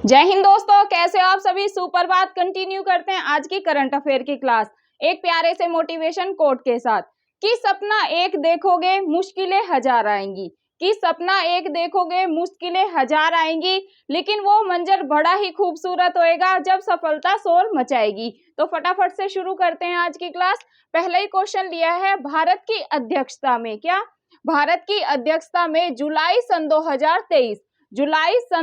जय हिंद दोस्तों, कैसे हो आप सभी। सुप्रभात। कंटिन्यू करते हैं आज की करंट अफेयर की क्लास एक प्यारे से मोटिवेशन कोट के साथ। कि सपना एक देखोगे मुश्किलें हजार आएंगी, कि सपना एक देखोगे मुश्किलें हजार आएंगी, लेकिन वो मंजर बड़ा ही खूबसूरत होएगा जब सफलता शोर मचाएगी। तो फटाफट से शुरू करते हैं आज की क्लास। पहला ही क्वेश्चन लिया है, भारत की अध्यक्षता में, क्या भारत की अध्यक्षता में जुलाई सन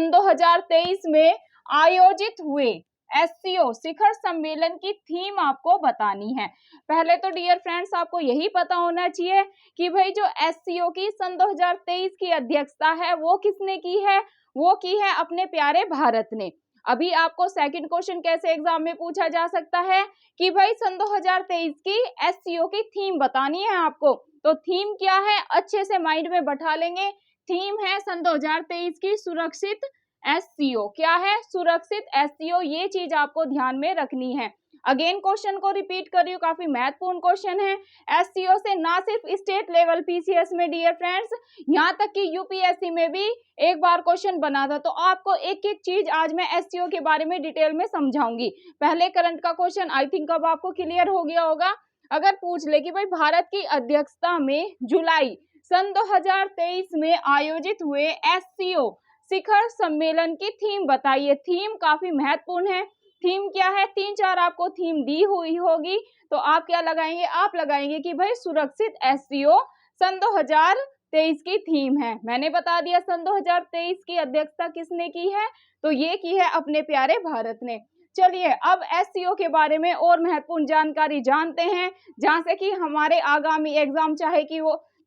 2023 में आयोजित हुए एससीओ शिखर सम्मेलन की थीम आपको बतानी है। पहले तो डियर फ्रेंड्स आपको यही पता होना चाहिए कि भाई जो एससीओ की सन 2023 की अध्यक्षता है वो किसने की है, वो की है अपने प्यारे भारत ने। अभी आपको सेकंड क्वेश्चन कैसे एग्जाम में पूछा जा सकता है कि भाई सन 2023 की एससीओ की थीम बतानी है आपको। तो थीम क्या है, अच्छे से माइंड में बैठा लेंगे। थीम है सन 2023 की सुरक्षित एससीओ। क्या है, सुरक्षित एससीओ। ये चीज आपको ध्यान में रखनी है। अगेन क्वेश्चन को रिपीट कर रही हूँ, काफी महत्वपूर्ण क्वेश्चन है। एससीओ से ना सिर्फ स्टेट लेवल पीसीएस में डियर फ्रेंड्स, यहाँ तक कि यूपीएससी में भी एक बार क्वेश्चन बना था। तो आपको एक एक चीज आज मैं एससीओ के बारे में डिटेल में समझाऊंगी। पहले करंट का क्वेश्चन आई थिंक अब आपको क्लियर हो गया होगा। अगर पूछ ले कि भाई भारत की अध्यक्षता में जुलाई सन 2023 में आयोजित हुए एससीओ शिखर सम्मेलन की थीम बताइए। थीम काफी महत्वपूर्ण है। थीम क्या है, तीन चार आपको थीम दी हुई होगी, तो आप क्या लगाएंगे, आप लगाएंगे कि भाई सुरक्षित एससीओ सन 2023 की थीम है। मैंने बता दिया सन 2023 की अध्यक्षता किसने की है, तो ये की है अपने प्यारे भारत ने। चलिए अब एससीओ के बारे में और महत्वपूर्ण जानकारी जानते हैं, जहां से कि हमारे आगामी एग्जाम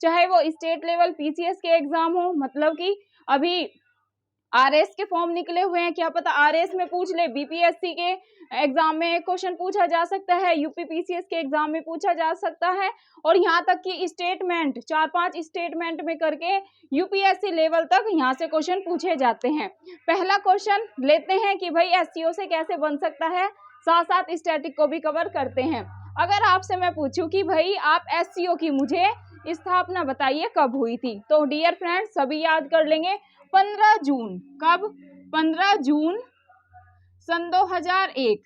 चाहे वो स्टेट लेवल पीसीएस के एग्जाम हो, मतलब कि अभी आरएस के फॉर्म निकले हुए हैं, क्या पता आरएस में पूछ ले, बीपीएससी के एग्जाम में क्वेश्चन पूछा जा सकता है, यूपी पीसीएस के एग्जाम में पूछा जा सकता है, और यहाँ तक कि स्टेटमेंट 4-5 स्टेटमेंट में करके यूपीएससी लेवल तक यहाँ से क्वेश्चन पूछे जाते हैं। पहला क्वेश्चन लेते हैं कि भाई एससीओ से कैसे बन सकता है, साथ साथ स्टैटिक को भी कवर करते हैं। अगर आपसे मैं पूछूं कि भाई आप एससीओ की मुझे स्थापना बताइए कब हुई थी, तो डियर फ्रेंड्स सभी याद कर लेंगे 15 जून। कब, 15 जून सन 2001।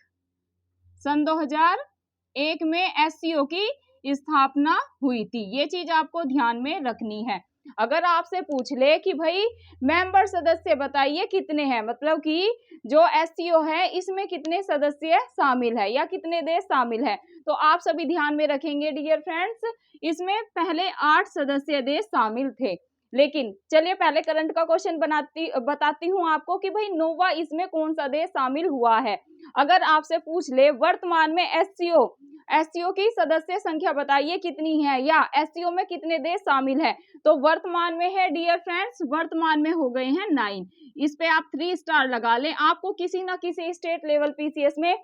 सन 2001 में एससीओ की स्थापना हुई थी। ये चीज आपको ध्यान में रखनी है। अगर आपसे पूछ ले कि भाई मेंबर सदस्य बताइए कितने हैं, मतलब कि जो एससीओ है इसमें कितने सदस्य शामिल है या कितने देश शामिल है, तो आप सभी ध्यान में रखेंगे डियर फ्रेंड्स, इसमें पहले 8 सदस्य देश शामिल थे। लेकिन चलिए पहले करंट का क्वेश्चन बताती हूँ आपको कि भाई नोवा इसमें कौन सा देश शामिल हुआ है। अगर आपसे पूछ ले वर्तमान में एससीओ की सदस्य संख्या बताइए कितनी है, या एससीओ में कितने देश शामिल है, तो वर्तमान में है डियर फ्रेंड्स, वर्तमान में हो गए हैं 9। इस पे आप 3 स्टार लगा लें। आपको किसी ना किसी स्टेट लेवल पीसीएस में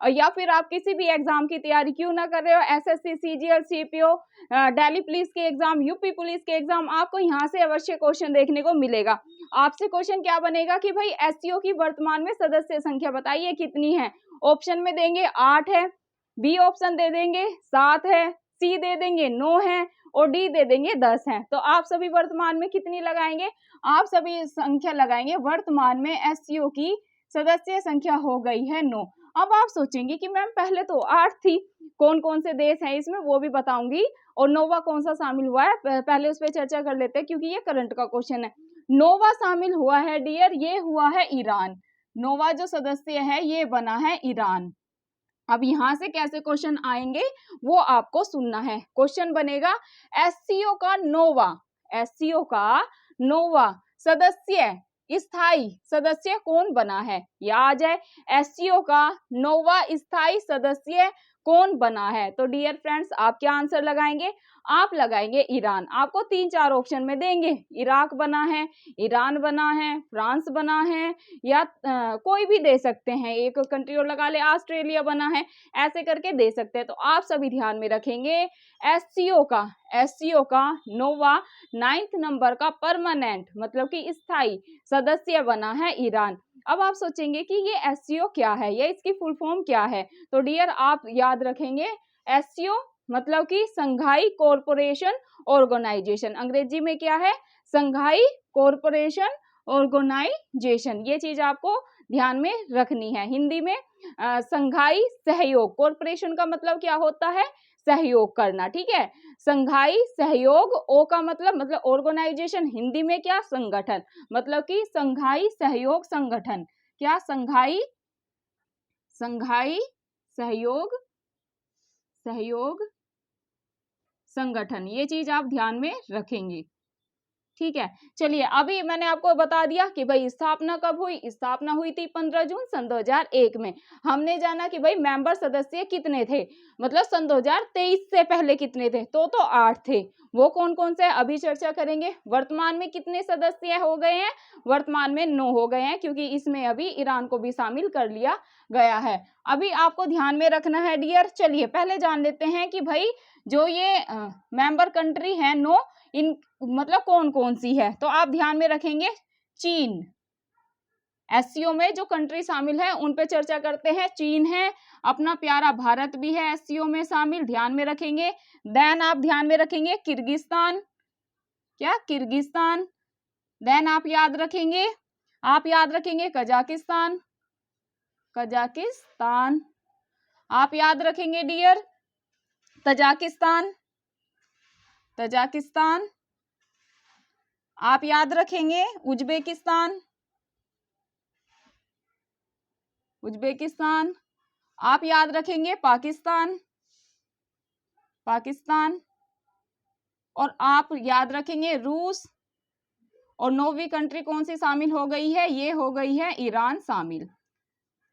या फिर आप किसी भी एग्जाम की तैयारी क्यों ना कर रहे हो, SSC, CGL, CPO, Delhi police के एग्जाम, यूपी पुलिस के एग्जाम, आपको यहाँ से अवश्य क्वेश्चन देखने को मिलेगा। आपसे क्वेश्चन क्या बनेगा कि भाई एससीओ की वर्तमान में सदस्य संख्या बताइए कितनी है। ऑप्शन में देंगे 8 है, बी ऑप्शन दे देंगे 7 है, सी दे देंगे 9 है, और डी दे देंगे 10 है। तो आप सभी वर्तमान में कितनी लगाएंगे, आप सभी संख्या लगाएंगे। वर्तमान में एससीओ की सदस्य संख्या हो गई है 9। अब आप सोचेंगे कि मैम पहले तो 8 थी, कौन कौन से देश हैं इसमें वो भी बताऊंगी, और नोवा कौन सा शामिल हुआ है पहले उस पर चर्चा कर लेते हैं, क्योंकि ये करंट का क्वेश्चन है। नोवा शामिल हुआ है डियर, ये हुआ है ईरान। नोवा जो सदस्य है ये बना है ईरान। अब यहां से कैसे क्वेश्चन आएंगे वो आपको सुनना है। क्वेश्चन बनेगा एससीओ का नोवा सदस्य स्थायी सदस्य कौन बना है, या आ जाए एससीओ का नोवा स्थायी सदस्य कौन बना है। तो डियर फ्रेंड्स आप क्या आंसर लगाएंगे, आप लगाएंगे ईरान। आपको 3-4 ऑप्शन में देंगे, इराक बना है, ईरान बना है, फ्रांस बना है, या कोई भी दे सकते हैं, एक कंट्री और लगा ले, ऑस्ट्रेलिया बना है, ऐसे करके दे सकते हैं। तो आप सभी ध्यान में रखेंगे एससीओ का नोवा 9th नंबर का परमानेंट मतलब कि स्थायी सदस्य बना है ईरान। अब आप सोचेंगे कि ये एससीओ क्या है, ये इसकी फुल फॉर्म क्या है, तो डियर आप याद रखेंगे एससीओ मतलब कि संघाई कॉरपोरेशन ऑर्गेनाइजेशन। अंग्रेजी में क्या है, संघाई कॉरपोरेशन ऑर्गेनाइजेशन। ये चीज आपको ध्यान में रखनी है। हिंदी में संघाई सहयोग कोऑपरेशन का मतलब क्या होता है, सहयोग करना, ठीक है। संघाई सहयोग, ओ का मतलब ऑर्गेनाइजेशन, हिंदी में क्या, संगठन, मतलब कि संघाई सहयोग संगठन, क्या, संघाई सहयोग संगठन, ये चीज आप ध्यान में रखेंगे, ठीक है। चलिए, अभी मैंने आपको बता दिया कि भाई स्थापना कब हुई, स्थापना हुई थी 15 जून सन 2001 में। हमने जाना कि भाई मेंबर सदस्य कितने थे, मतलब सन 2023 से पहले कितने थे, तो 8 थे। वो कौन कौन से अभी चर्चा करेंगे। वर्तमान में कितने सदस्य हो गए हैं, वर्तमान में 9 हो गए हैं, क्योंकि इसमें अभी ईरान को भी शामिल कर लिया गया है। अभी आपको ध्यान में रखना है डियर। चलिए पहले जान लेते हैं कि भाई जो ये मेंबर कंट्री है 9, इन मतलब कौन कौन सी है, तो आप ध्यान में रखेंगे चीन, एससीओ में जो कंट्री शामिल है उन पे चर्चा करते हैं। चीन है, अपना प्यारा भारत भी है एससीओ में शामिल, ध्यान में रखेंगे। देन आप ध्यान में रखेंगे किर्गिस्तान, क्या, किर्गिस्तान। देन आप याद रखेंगे कजाकिस्तान, आप याद रखेंगे डियर तजाकिस्तान, आप याद रखेंगे उज्बेकिस्तान, आप याद रखेंगे पाकिस्तान, और आप याद रखेंगे रूस। और 9वीं कंट्री कौन सी शामिल हो गई है, ये हो गई है ईरान शामिल।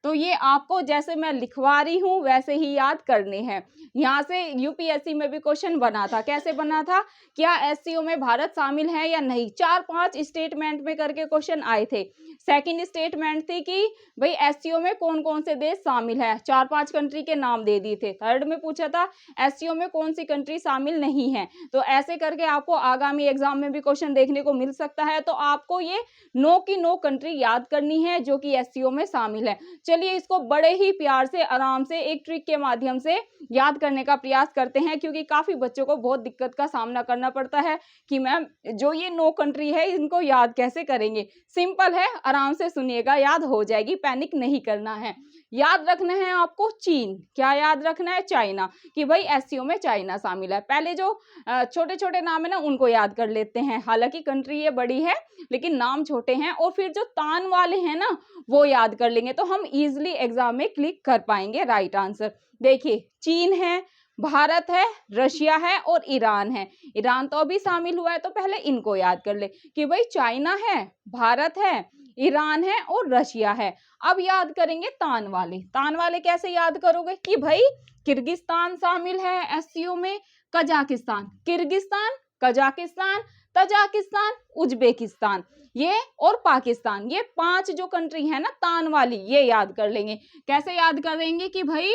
तो ये आपको जैसे मैं लिखवा रही हूं वैसे ही याद करने हैं। यहाँ से यूपीएससी में भी क्वेश्चन बना था, कैसे बना था, क्या एससीओ में भारत शामिल है या नहीं, 4-5 स्टेटमेंट में करके क्वेश्चन आए थे। सेकंड स्टेटमेंट थी कि भाई एससीओ में कौन कौन से देश शामिल है, 4-5 कंट्री के नाम दे दिए थे। थर्ड में पूछा था एससीओ में कौन सी कंट्री शामिल नहीं है। तो ऐसे करके आपको आगामी एग्जाम में भी क्वेश्चन देखने को मिल सकता है। तो आपको ये 9 की 9 कंट्री याद करनी है जो कि एससीओ में शामिल है। चलिए इसको बड़े ही प्यार से आराम से एक ट्रिक के माध्यम से याद करने का प्रयास करते हैं, क्योंकि काफी बच्चों को बहुत दिक्कत का सामना करना पड़ता है कि मैम जो ये 9 कंट्री है इनको याद कैसे करेंगे। सिंपल है, आराम से सुनिएगा, याद हो जाएगी, पैनिक नहीं करना है। याद रखना है आपको चीन, क्या याद रखना है, चाइना, कि भाई एससीओ में चाइना शामिल है। पहले जो छोटे छोटे नाम है ना उनको याद कर लेते हैं, हालांकि कंट्री ये बड़ी है लेकिन नाम छोटे हैं। और फिर जो तान वाले हैं ना वो याद कर लेंगे तो हम इजिली एग्जाम में क्लिक कर पाएंगे राइट आंसर। देखिए चीन है, भारत है, रशिया है और ईरान है। ईरान तो अभी शामिल हुआ है तो पहले इनको याद कर ले कि भाई चाइना है, भारत है, ईरान है और रशिया है। अब याद करेंगे तान वाले कैसे याद करोगे कि भाई किर्गिस्तान शामिल है एससीओ में, Kazakhstan, Kyrgyzstan, Kazakhstan, Tajikistan, Uzbekistan ये और पाकिस्तान, ये 5 जो कंट्री है ना तान वाली, ये याद कर लेंगे। कैसे याद करेंगे कि भाई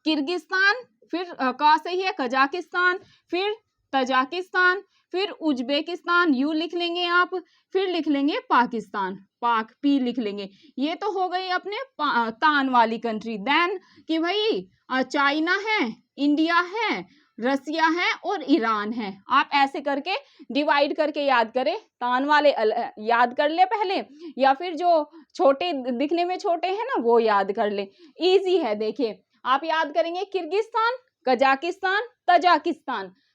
किर्गिस्तान, फिर का सही है कजाकिस्तान, फिर तजाकिस्तान, फिर उज्बेकिस्तान, यू लिख लेंगे आप, फिर लिख लेंगे पाकिस्तान, पाक, पी लिख लेंगे। ये तो हो गई अपने तान वाली कंट्री। देन कि भाई चाइना है, इंडिया है, रसिया है और ईरान है। आप ऐसे करके डिवाइड करके याद करें, तान वाले याद कर ले पहले, या फिर जो छोटे दिखने में छोटे हैं ना वो याद कर ले। इजी है, देखिए आप याद करेंगे किर्गिस्तान, कजाकिस्तान,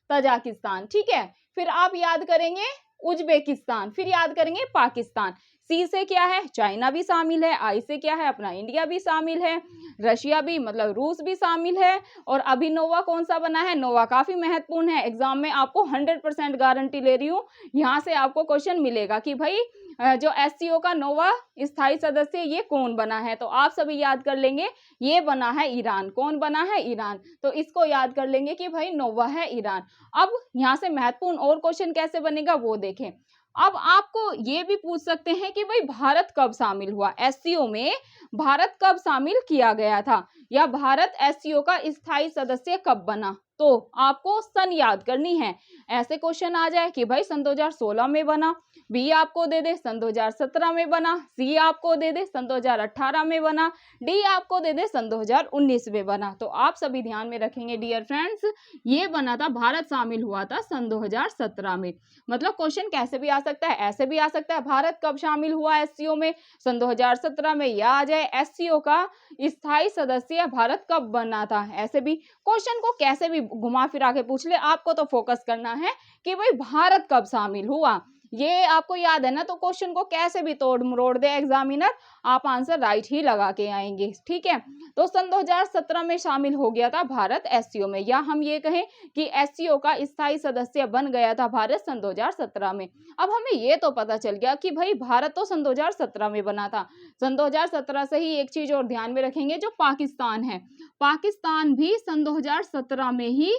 तजाकिस्तान, ठीक है। फिर आप याद करेंगे उज्बेकिस्तान, फिर याद करेंगे पाकिस्तान। सी से क्या है, चाइना भी शामिल है, आई से क्या है, अपना इंडिया भी शामिल है, रशिया भी मतलब रूस भी शामिल है। और अभी नोवा कौन सा बना है, नोवा काफी महत्वपूर्ण है, एग्जाम में आपको 100% गारंटी ले रही हूँ, यहाँ से आपको क्वेश्चन मिलेगा कि भाई जो एससीओ का नोवा स्थायी सदस्य ये कौन बना है। तो आप सभी याद कर लेंगे ये बना है ईरान। कौन बना है, ईरान। तो इसको याद कर लेंगे कि भाई नोवा है ईरान। अब यहाँ से महत्वपूर्ण और क्वेश्चन कैसे बनेगा वो देखें। अब आपको ये भी पूछ सकते हैं कि भाई भारत कब शामिल हुआ, एससीओ में भारत कब शामिल किया गया था, या भारत एससीओ का स्थायी सदस्य कब बना। तो आपको सन याद करनी है। ऐसे क्वेश्चन आ जाए कि भाई सन 2016 में बना, बी आपको दे दे सन 2017 में बना, सी आपको दे दे सन 2018 में बना, डी आपको दे दे सन 2019 में बना। तो आप सभी ध्यान में रखेंगे डियर फ्रेंड्स, ये बना था, भारत शामिल हुआ था सन 2017 में। मतलब क्वेश्चन कैसे भी आ सकता है, ऐसे भी आ सकता है, भारत कब शामिल हुआ एससीओ में, सन 2017 में, या आ जाए एससीओ का स्थायी सदस्य भारत कब बना था। ऐसे भी क्वेश्चन को कैसे भी घुमा फिरा के पूछ ले, आपको तो फोकस करना है कि भाई भारत कब शामिल हुआ। ये आपको याद है ना, तो क्वेश्चन को कैसे भी तोड़ मरोड़ दे एग्जामिनर, आप आंसर राइट ही लगा के आएंगे। ठीक है, तो सन 2017 में शामिल हो गया था भारत एससीओ में, या हम ये कहें कि एससीओ का स्थायी सदस्य बन गया था भारत सन 2017 में। अब हमें ये तो पता चल गया कि भाई भारत तो सन 2017 में बना था। सन 2017 से ही एक चीज और ध्यान में रखेंगे, जो पाकिस्तान है, पाकिस्तान भी सन 2017 में ही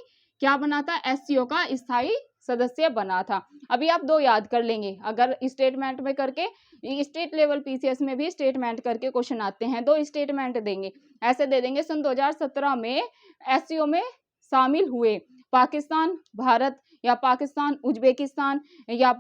क्या बना था, एससीओ का स्थायी सदस्य बना था। अभी आप दो याद कर लेंगे, अगर स्टेटमेंट में करके, स्टेट लेवल पीसीएस में भी स्टेटमेंट करके क्वेश्चन आते हैं, दो स्टेटमेंट देंगे, ऐसे दे देंगे सन 2017 में एससीओ में शामिल हुए पाकिस्तान, भारत, या पाकिस्तान उज्बेकिस्तान, या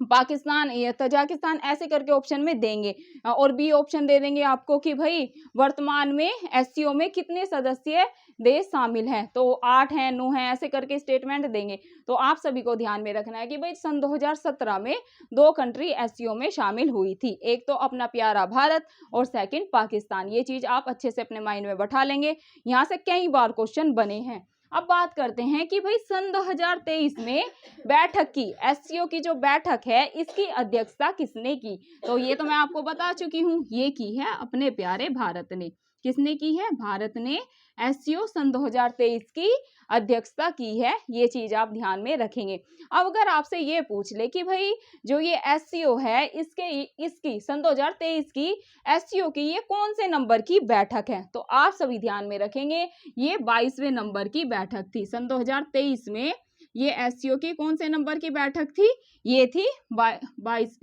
पाकिस्तान या तजाकिस्तान, ऐसे करके ऑप्शन में देंगे। और बी ऑप्शन दे देंगे आपको कि भाई वर्तमान में एससीओ में कितने सदस्य देश शामिल हैं, तो 8 हैं, 9 हैं, ऐसे करके स्टेटमेंट देंगे। तो आप सभी को ध्यान में रखना है कि भाई सन 2017 में 2 कंट्री एससीओ में शामिल हुई थी, एक तो अपना प्यारा भारत और सेकंड पाकिस्तान। ये चीज आप अच्छे से अपने माइंड में बैठा लेंगे, यहाँ से कई बार क्वेश्चन बने हैं। अब बात करते हैं कि भाई सन 2023 में बैठक की, एससीओ की जो बैठक है, इसकी अध्यक्षता किसने की। तो ये तो मैं आपको बता चुकी हूँ, ये की है अपने प्यारे भारत ने। किसने की है, भारत ने एससीओ सन 2023 की अध्यक्षता की है, ये चीज आप ध्यान में रखेंगे। अब अगर आपसे ये पूछ ले कि भाई जो ये एससीओ है, इसकी सन 2023 की एससीओ की ये कौन से नंबर की बैठक है, तो आप सभी ध्यान में रखेंगे, ये 22वें नंबर की बैठक थी। सन 2023 में ये एससीओ की कौन से नंबर की बैठक थी, ये थी 22,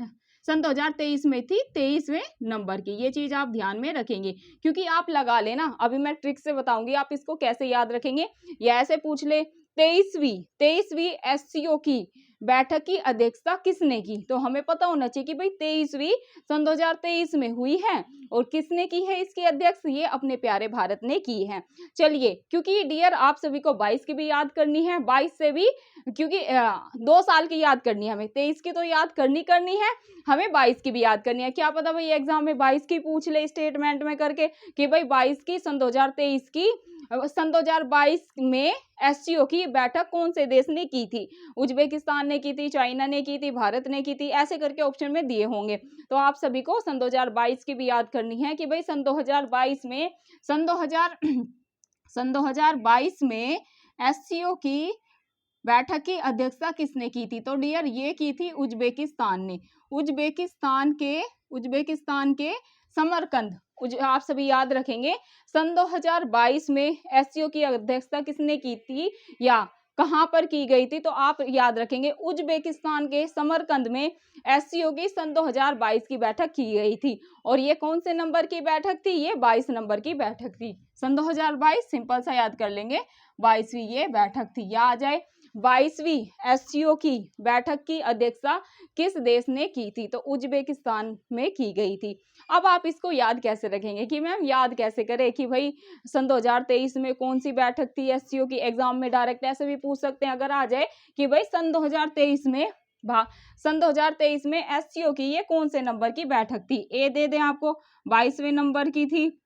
सन 2023 में थी 23वें नंबर की। ये चीज आप ध्यान में रखेंगे, क्योंकि आप लगा लेना, अभी मैं ट्रिक से बताऊंगी आप इसको कैसे याद रखेंगे। या ऐसे पूछ ले 23वीं एससीओ की बैठक की अध्यक्षता किसने की, तो हमें पता होना चाहिए कि भाई 23वीं सन 2023 में हुई है, और किसने की है इसकी अध्यक्ष, ये अपने प्यारे भारत ने की है। चलिए, क्योंकि डियर आप सभी को 22 की भी याद करनी है, 22 से भी, क्योंकि 2 साल की याद करनी है हमें, 23 की तो याद करनी है, हमें 22 की भी याद करनी है। क्या पता भाई एग्जाम में 22 की पूछ ले स्टेटमेंट में करके कि भाई 22 की, सन 2023 की, सन 2022 में एससीओ की बैठक कौन से देश ने की थी, उज्बेकिस्तान ने की थी, चाइना ने की थी, भारत ने की थी, ऐसे करके ऑप्शन में दिए होंगे। तो आप सभी को सन 2022 की भी याद करनी है कि भाई सन 2022 में सन 2022 में एससीओ की बैठक की अध्यक्षता किसने की थी, तो डियर ये की थी उज्बेकिस्तान ने। उज्बेकिस्तान के समरकंद, आप सभी याद रखेंगे, सन 2022 में एससीओ की अध्यक्षता किसने की थी या कहां पर की गई थी, तो आप याद रखेंगे उज्बेकिस्तान के समरकंद में एससीओ की सन 2022 की बैठक की गई थी। और ये कौन से नंबर की बैठक थी, ये 22 नंबर की बैठक थी। सन 2022 सिंपल सा याद कर लेंगे, 22वीं ये बैठक थी। या आ जाए 22वीं एससीओ की बैठक की अध्यक्षता किस देश ने की थी, तो उज्बेकिस्तान में की गई थी। अब आप इसको याद कैसे रखेंगे कि मैम याद कैसे करें कि भाई सन 2023 में कौन सी बैठक थी एससीओ की, एग्जाम में डायरेक्ट ऐसे भी पूछ सकते हैं। अगर आ जाए कि भाई सन 2023 में एससीओ की ये कौन से नंबर की बैठक थी, ए दे दें आपको 22वें नंबर की थी,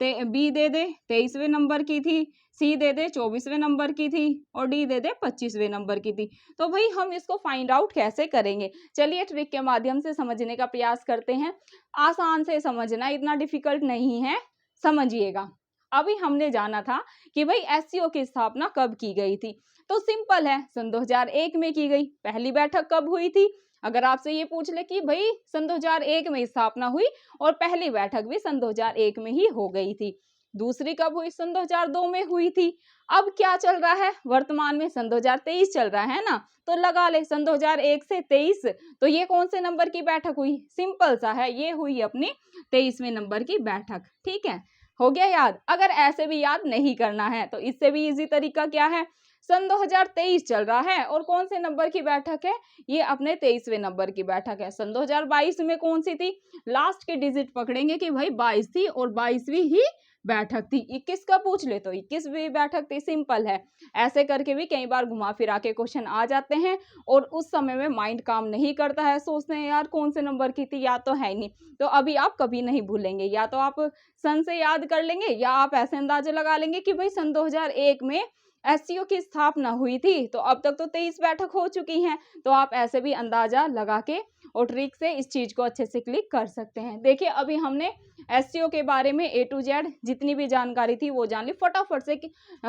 बी दे दे 23वें नंबर की थी, सी दे दे 24वें नंबर की थी, और डी दे दे 25वें नंबर की थी। तो भाई हम इसको फाइंड आउट कैसे करेंगे, चलिए ट्रिक के माध्यम से समझने का प्रयास करते हैं। आसान से समझना, इतना डिफिकल्ट नहीं है, समझिएगा। अभी हमने जाना था कि भाई एससीओ की स्थापना कब की गई थी, तो सिंपल है, सन 2001 में की गई। पहली बैठक कब हुई थी, अगर आपसे ये पूछ ले कि भाई सन 2001 में स्थापना हुई और पहली बैठक भी सन 2001 में ही हो गई थी। दूसरी कब हुई, सन 2002 में हुई थी। अब क्या चल रहा है, वर्तमान में सन 2023 चल रहा है ना, तो लगा ले सन 2001 से 23, तो ये कौन से नंबर की बैठक हुई, सिंपल सा है, ये हुई अपनी 23वें नंबर की बैठक। ठीक है, हो गया याद। अगर ऐसे भी याद नहीं करना है तो इससे भी इजी तरीका क्या है, सन 2023 चल रहा है और कौन से नंबर की बैठक है, ये अपने 23वें नंबर की बैठक है। सन 2022 में कौन सी थी, लास्ट के डिजिट पकड़ेंगे कि भाई 22 थी और 22वीं ही बैठक थी। 21 का पूछ ले तो 21वीं बैठक थी, सिंपल है। ऐसे करके भी कई बार घुमा फिरा के क्वेश्चन आ जाते हैं और उस समय में माइंड काम नहीं करता है, सोचते हैं यार कौन से नंबर की थी, या तो है नहीं। तो अभी आप कभी नहीं भूलेंगे, या तो आप सन से याद कर लेंगे या आप ऐसे अंदाजा लगा लेंगे कि भाई सन 2001 में एससीओ की स्थापना हुई थी, तो अब तक तो 23 बैठक हो चुकी हैं, तो आप ऐसे भी अंदाजा लगा के और ट्रिक से इस चीज को अच्छे से क्लिक कर सकते हैं। देखिए अभी हमने एससीओ के बारे में ए टू जेड जितनी भी जानकारी थी वो जान ली। फटाफट से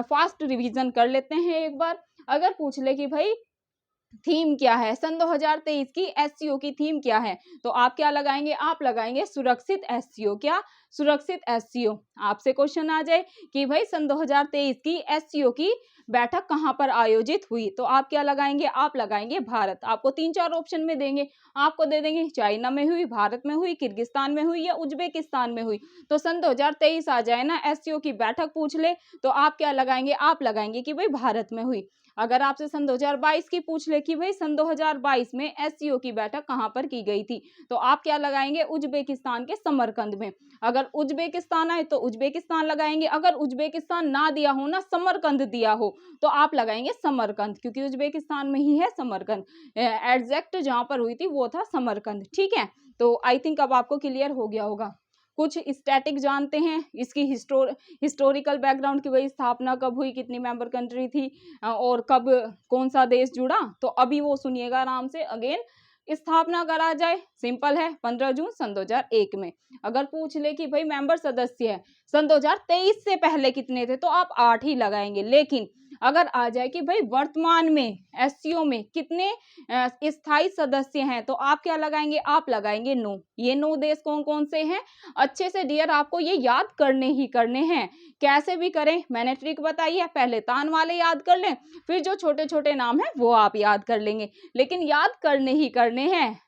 फास्ट रिवीजन कर लेते हैं एक बार। अगर पूछ ले कि भाई थीम क्या है, सन 2023 की एससीओ की थीम क्या है, तो आप क्या लगाएंगे, आप लगाएंगे सुरक्षित एससीओ। क्या, सुरक्षित एससीओ। आपसे क्वेश्चन आ जाए कि भाई सन 2023 की एससीओ की बैठक कहां पर आयोजित हुई, तो आप क्या लगाएंगे, आप लगाएंगे भारत। आपको 3-4 ऑप्शन में देंगे, आपको दे देंगे चाइना में हुई, भारत में हुई, किर्गिस्तान में हुई या उज्बेकिस्तान में हुई। तो सन 2023 आ जाए ना, एससीओ की बैठक पूछ ले तो आप क्या लगाएंगे, आप लगाएंगे कि भाई भारत में हुई। अगर आपसे सन 2022 की पूछ ले कि भाई सन 2022 में एससीओ की बैठक कहां पर की गई थी, तो आप क्या लगाएंगे, उज्बेकिस्तान के समरकंद में। अगर उज्बेकिस्तान आए तो उज्बेकिस्तान लगाएंगे, अगर उज्बेकिस्तान ना दिया हो ना, समरकंद दिया हो, तो आप लगाएंगे समरकंद, क्योंकि उज्बेकिस्तान में ही है समरकंद। एग्जैक्ट जहां पर हुई थी वो था समरकंद। ठीक है, तो आई थिंक अब आपको क्लियर हो गया होगा। कुछ स्टैटिक जानते हैं, इसकी हिस्टोरिकल बैकग्राउंड की, वही स्थापना कब हुई, कितनी मेंबर कंट्री थी और कब कौन सा देश जुड़ा, तो अभी वो सुनिएगा आराम से। अगेन स्थापना करा जाए, सिंपल है, 15 जून सन 2001 में। अगर पूछ ले कि भाई मेंबर सदस्य है सन 2023 से पहले कितने थे, तो आप 8 ही लगाएंगे। लेकिन अगर आ जाए कि भाई वर्तमान में एससीओ में कितने स्थायी सदस्य हैं, तो आप क्या लगाएंगे, आप लगाएंगे 9। ये 9 देश कौन कौन से हैं, अच्छे से डियर आपको ये याद करने ही करने हैं। कैसे भी करें, मैंने ट्रिक बताई है, पहले तान वाले याद कर लें, फिर जो छोटे छोटे नाम है वो आप याद कर लेंगे, लेकिन याद करने ही करने हैं।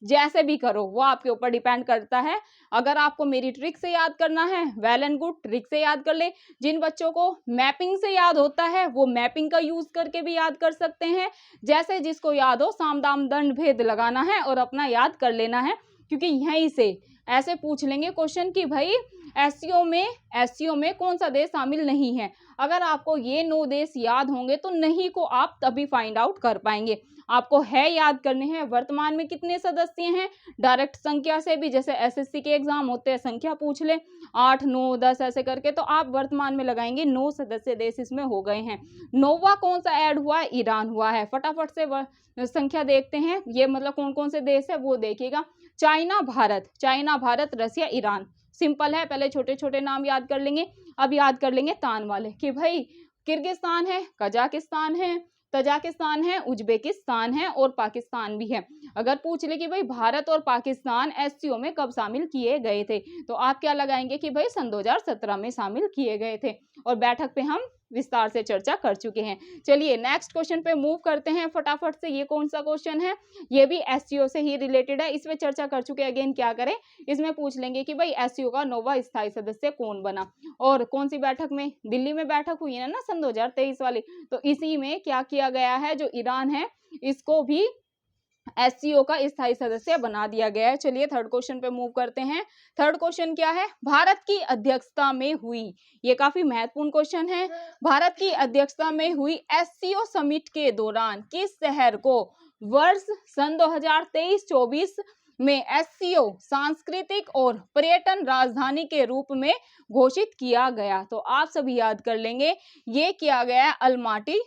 जैसे भी करो वो आपके ऊपर डिपेंड करता है। अगर आपको मेरी ट्रिक से याद करना है, वेल एंड गुड, ट्रिक से याद कर ले। जिन बच्चों को मैपिंग से याद होता है वो मैपिंग का यूज करके भी याद कर सकते हैं। जैसे जिसको याद हो, साम दाम दंड भेद लगाना है और अपना याद कर लेना है, क्योंकि यहीं से ऐसे पूछ लेंगे क्वेश्चन कि भाई एससीओ में कौन सा देश शामिल नहीं है। अगर आपको ये 9 देश याद होंगे तो नहीं को आप तभी फाइंड आउट कर पाएंगे। आपको है याद करने हैं वर्तमान में कितने सदस्य हैं, डायरेक्ट संख्या से भी, जैसे एसएससी के एग्जाम होते हैं संख्या पूछ ले 8, 9, 10 ऐसे करके, तो आप वर्तमान में लगाएंगे 9 सदस्य देश इसमें हो गए हैं। 9वां कौन सा ऐड हुआ है, ईरान हुआ है। फटाफट से संख्या देखते हैं, ये मतलब कौन कौन से देश है वो देखिएगा। चाइना भारत रसिया ईरान, सिंपल है। पहले छोटे छोटे नाम याद कर लेंगे, अब याद कर लेंगे तान वाले कि भाई किर्गिस्तान है, कजाकिस्तान है, तजाकिस्तान है, उज्बेकिस्तान है और पाकिस्तान भी है। अगर पूछ ले कि भाई भारत और पाकिस्तान एससीओ में कब शामिल किए गए थे, तो आप क्या लगाएंगे कि भाई सन 2017 में शामिल किए गए थे, और बैठक पे हम विस्तार से चर्चा कर चुके हैं। चलिए नेक्स्ट क्वेश्चन पे मूव करते हैं फटाफट से। ये कौन सा क्वेश्चन है, ये भी एससीओ से ही रिलेटेड है, इसमें चर्चा कर चुके हैं। अगेन क्या करें, इसमें पूछ लेंगे कि भाई एससीओ का 9वां स्थायी सदस्य कौन बना और कौन सी बैठक में, दिल्ली में बैठक हुई है ना सन 2023 वाली, तो इसी में क्या किया गया है, जो ईरान है इसको भी एससीओ का स्थायी सदस्य बना दिया गया है। चलिए थर्ड क्वेश्चन पे मूव करते हैं। थर्ड क्वेश्चन क्या है, भारत की अध्यक्षता में हुई, ये काफी महत्वपूर्ण क्वेश्चन है। भारत की अध्यक्षता में हुई एससीओ समिट के दौरान किस शहर को वर्ष सन 2023-24 में एससीओ सांस्कृतिक और पर्यटन राजधानी के रूप में घोषित किया गया, तो आप सभी याद कर लेंगे, ये किया गया अल्माटी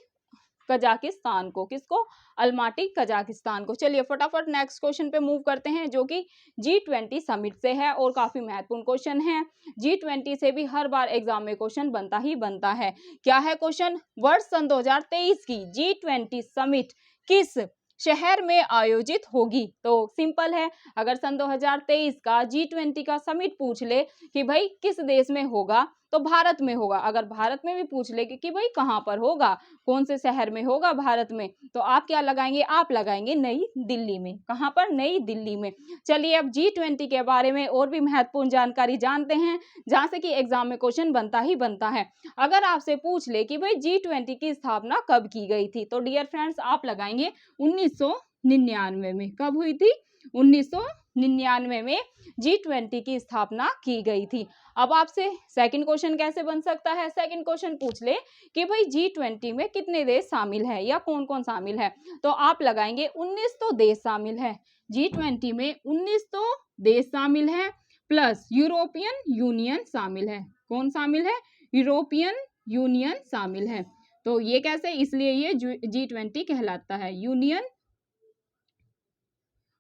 कजाकिस्तान को। किसको, अल्माटी कजाकिस्तान को। चलिए फटाफट नेक्स्ट क्वेश्चन पे मूव करते हैं, जो कि G20 समिट से है और काफी महत्वपूर्ण क्वेश्चन है। G20 से भी हर बार एग्जाम में क्वेश्चन बनता ही बनता है। क्या है क्वेश्चन, वर्ष सन 2023 की G20 समिट किस शहर में आयोजित होगी, तो सिंपल है। अगर सन 2023 का G20 का समिट पूछ ले कि भाई किस देश में होगा, तो भारत में होगा। अगर भारत में भी पूछ ले कि भाई कहाँ पर होगा, कौन से शहर में होगा भारत में, तो आप क्या लगाएंगे, आप लगाएंगे नई दिल्ली में। कहाँ पर, नई दिल्ली में। चलिए अब G20 के बारे में और भी महत्वपूर्ण जानकारी जानते हैं, जहां से कि एग्जाम में क्वेश्चन बनता ही बनता है। अगर आपसे पूछ ले कि भाई G20 की स्थापना कब की गई थी, तो डियर फ्रेंड्स आप लगाएंगे 1999 में। कब हुई थी, 1999 में G20 की स्थापना की गई थी। अब आपसे सेकंड क्वेश्चन कैसे बन सकता है, सेकंड क्वेश्चन पूछ ले कि भाई G20 में कितने देश शामिल है या कौन कौन शामिल है, तो आप लगाएंगे 19 तो देश शामिल है। G20 में 19 तो देश शामिल है, प्लस यूरोपियन यूनियन शामिल है। कौन शामिल है, यूरोपियन यूनियन शामिल है। तो ये कैसे, इसलिए ये G20 कहलाता है। यूनियन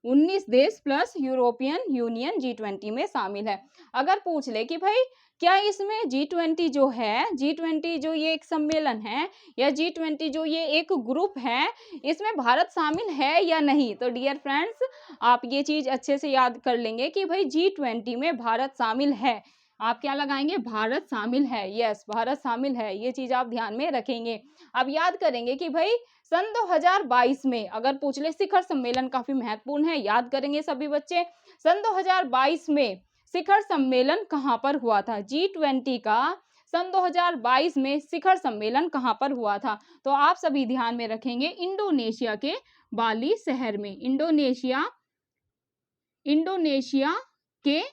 19 देश प्लस यूरोपियन यूनियन G20 में शामिल है। अगर पूछ ले कि भाई क्या इसमें G20 जो है, G20 जो ये एक सम्मेलन है या G20 जो ये एक ग्रुप है, इसमें भारत शामिल है या नहीं, तो डियर फ्रेंड्स आप ये चीज अच्छे से याद कर लेंगे कि भाई G20 में भारत शामिल है। आप क्या लगाएंगे, भारत शामिल है। यस, भारत शामिल है, ये चीज आप ध्यान में रखेंगे। अब याद करेंगे कि भाई सन 2022 में अगर पूछ ले, शिखर सम्मेलन काफी महत्वपूर्ण है, याद करेंगे सभी बच्चे। सन 2022 में शिखर सम्मेलन कहां पर हुआ था, G20 का सन 2022 में शिखर सम्मेलन कहां पर हुआ था, तो आप सभी ध्यान में रखेंगे इंडोनेशिया के बाली शहर में। इंडोनेशिया के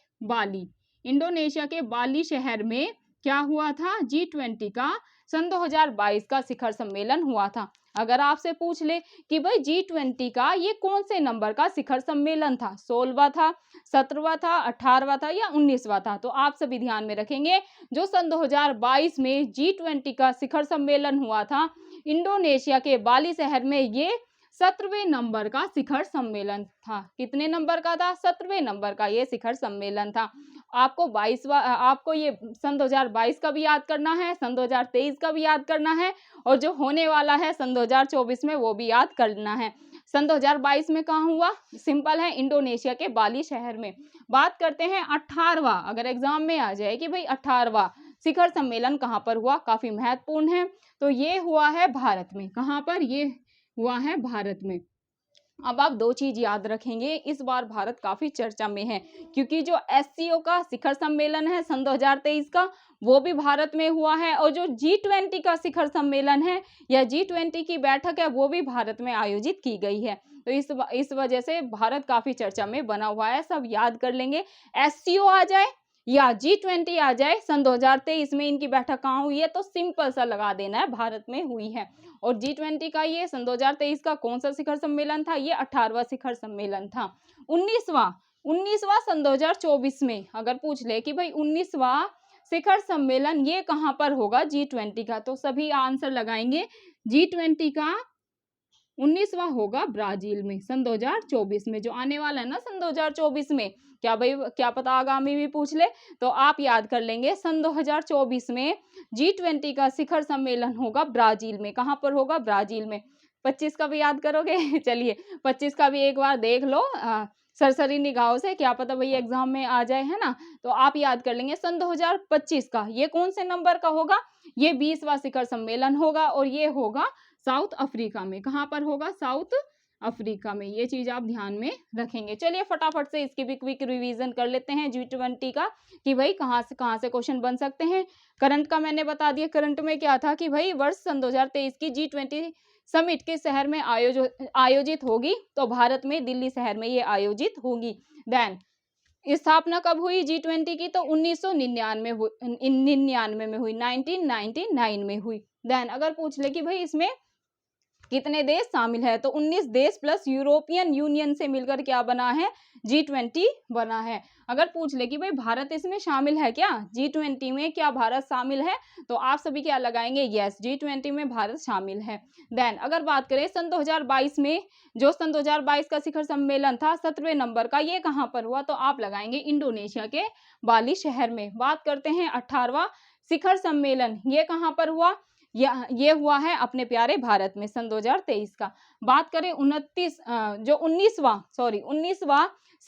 बाली शहर में क्या हुआ था, G20 का सन 2022 का शिखर सम्मेलन हुआ था। अगर आपसे पूछ ले कि भाई G20 का ये कौन से नंबर का शिखर सम्मेलन था, 16वां था, 17वां था, 18वां था या 19वां था, तो आप सभी ध्यान में रखेंगे जो सन 2022 में G20 का शिखर सम्मेलन हुआ था इंडोनेशिया के बाली शहर में, ये 17वें नंबर का शिखर सम्मेलन था। कितने नंबर का था, 17वें नंबर का ये शिखर सम्मेलन था। आपको ये सन 2022 का भी याद करना है, सन 2023 का भी याद करना है, और जो होने वाला है सन 2024 में वो भी याद करना है। सन 2022 में कहाँ हुआ, सिंपल है, इंडोनेशिया के बाली शहर में। बात करते हैं 18वां, अगर एग्जाम में आ जाए कि भाई 18वां शिखर सम्मेलन कहाँ पर हुआ, काफी महत्वपूर्ण है, तो ये हुआ है भारत में। कहाँ पर, ये हुआ है भारत में। अब आप दो चीज याद रखेंगे, इस बार भारत काफी चर्चा में है क्योंकि जो SCO का शिखर सम्मेलन है सन 2023 का वो भी भारत में हुआ है, और जो G20 का शिखर सम्मेलन है या G20 की बैठक है वो भी भारत में आयोजित की गई है। तो इस वजह से भारत काफी चर्चा में बना हुआ है। सब याद कर लेंगे, SCO आ जाए या G20 आ जाए, सन 2023 में इनकी बैठक कहाँ हुई है, तो सिंपल सा लगा देना है, भारत में हुई है। और G20 का ये सन 2023 का कौन सा शिखर सम्मेलन था, ये 18वां शिखर सम्मेलन था। 19वां सन 2024 में अगर पूछ ले कि भाई 19वां शिखर सम्मेलन ये कहां पर होगा G20 का, तो सभी आंसर लगाएंगे G20 का 19वां होगा ब्राजील में सन 2024 में, जो आने वाला है ना सन 2024 में। क्या भाई, क्या पता आगामी भी पूछ ले, तो आप याद कर लेंगे सन 2024 में G20 का शिखर सम्मेलन होगा ब्राजील में। कहां पर होगा, ब्राजील में। 25 का भी याद करोगे चलिए 25 का भी एक बार देख लो सरसरी निगाहों से, क्या पता भाई एग्जाम में आ जाए, है ना। तो आप याद कर लेंगे सन 2025 का ये कौन से नंबर का होगा, ये 20वां शिखर सम्मेलन होगा, और ये होगा साउथ अफ्रीका में। कहां पर होगा, साउथ अफ्रीका में। ये चीज आप ध्यान में रखेंगे। चलिए फटाफट से इसकी भी क्विक रिवीजन कर लेते हैं G20 का कि भाई कहां से क्वेश्चन बन सकते हैं। करंट का मैंने बता दिया, करंट में क्या था कि भाई वर्ष सन 2023 की G20 समिट किस शहर में आयोजित होगी, तो भारत में दिल्ली शहर में ये आयोजित होगी। देन स्थापना कब हुई G20 की, तो 1999 में हुई, 1999 में हुई। देन अगर पूछ ले कि भाई इसमें कितने देश शामिल है, तो 19 देश प्लस यूरोपियन यूनियन से मिलकर क्या बना है, G20 बना है। अगर पूछ ले कि भाई भारत इसमें शामिल है क्या, G20 में क्या भारत शामिल है, तो आप सभी क्या लगाएंगे, यस, G20 में भारत शामिल है। देन अगर बात करें सन 2022 में, जो सन 2022 का शिखर सम्मेलन था 17वें नंबर का, ये कहां पर हुआ, तो आप लगाएंगे इंडोनेशिया के बाली शहर में। बात करते हैं 18वां शिखर सम्मेलन, ये कहां पर हुआ, ये हुआ है अपने प्यारे भारत में सन 2023 का। बात करें 19वां